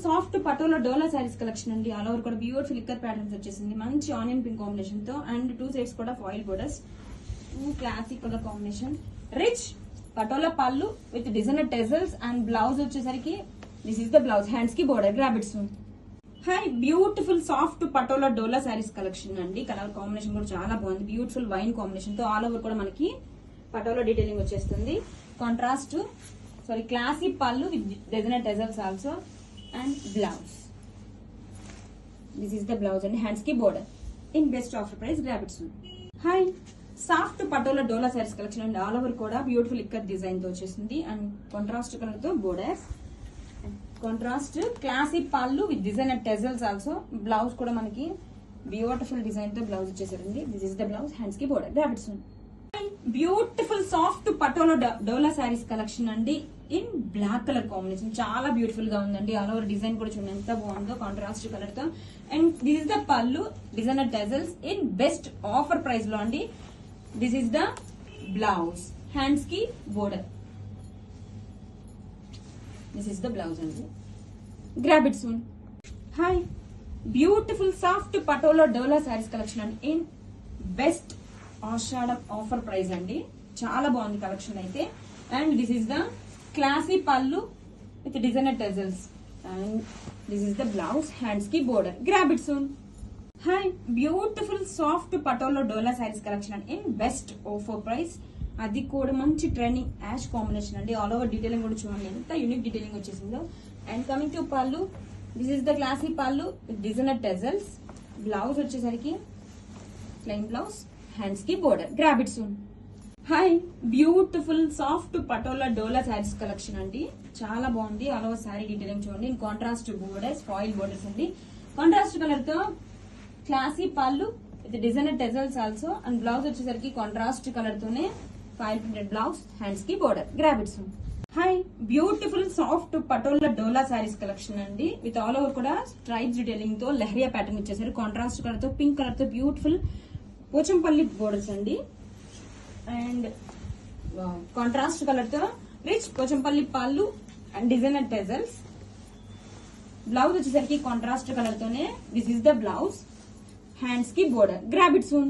Soft patola dola sarees collection అండి. All over కూడా beautiful ikat patterns వచ్చేసింది. మంచి ఆనియన్ పింక్ కాంబినేషన్ తో అండ్ 2 సైడ్స్ కూడా foil borders. Classic colour combination. Rich patola pallu with designer tassels and blouse వచ్చేసరికి this is the blouse. Hands కి border. Grab it soon. Hi beautiful soft patola dola sarees collection అండి. Colour combination కూడా చాలా బాగుంది. Beautiful wine combination తో all over కూడా మనకి patola detailing వచ్చేస్తుంది. Contrast classy pallu with designer tassels also and blouse. This is the blouse and hands కి border in best offer price. Grab it soon. Hi soft patola dola sarees collection and all over కూడా beautiful ikat design తో వచ్చేసింది and contrast colour తో borders. Contrast classy pallu with designer tassels also. Blouse కూడా మనకి beautiful design తో blouse వచ్చేసరికి this is the blouse. Hands కి border. Grab it soon. Beautiful soft patola dola sarees collection అండి ఇన్ బ్లాక్ కలర్ కాంబినేషన్. చాలా beautiful గా ఉందండి. ఆల్ ఓవర్ డిజైన్ కూడా చూడండి ఎంత బాగుందో కాంట్రాస్ట్ కలర్ తో. And this is the pallu designer tassels in best offer price లో అండి. This is the blouse. Hands కి border. This is the blouse అండి. Grab it soon. Hi beautiful soft patola dola sarees collection అండి in best Ashadham offer price అండి. చాలా బాగుంది collection అయితే. And this is the classy pallu with designer tassels and this is the blouse. Hands కి border. Grab it soon. Hi beautiful soft patola dola sarees collection అండి in best offer price. అది కూడా మంచి trending ash combination అండి. All over detailing కూడా చూడండి ఎంత unique detailing వచ్చేసిందో. And coming to pallu, this is the classy pallu with designer tassels. Blouse వచ్చేసరికి ప్లెయిన్ బ్లౌజ్. హ్యాండ్స్ కి border. Grab it soon. Hi beautiful soft patola dola sarees collection అండి. చాలా బాగుంది. ఆల్ ఓవర్ సారీ డీటెయిలింగ్ చూడండి. In contrast borders, foil borders అండి. Contrast colour తో classy pallu with designer tassels also and blouse వచ్చేసరికి contrast colour తోనే file printed blouse. Hands కి border. Grab it soon. Hi beautiful soft patola dola sarees collection అండి with all over కూడా stripes detailing తో leheriya pattern ఇచ్చేసారు. Contrast colour తో pink colour తో beautiful Pochampally borders అండి. అండ్ కాంట్రాస్ట్ కలర్ తో రిచ్ పోచంపల్లి పళ్ళు అండ్ డిజైనర్ టెజల్స్. బ్లౌజ్ వచ్చేసరికి కాంట్రాస్ట్ కలర్ తోనే this is the blouse. Hands కి బోర్డర్. Grab it soon.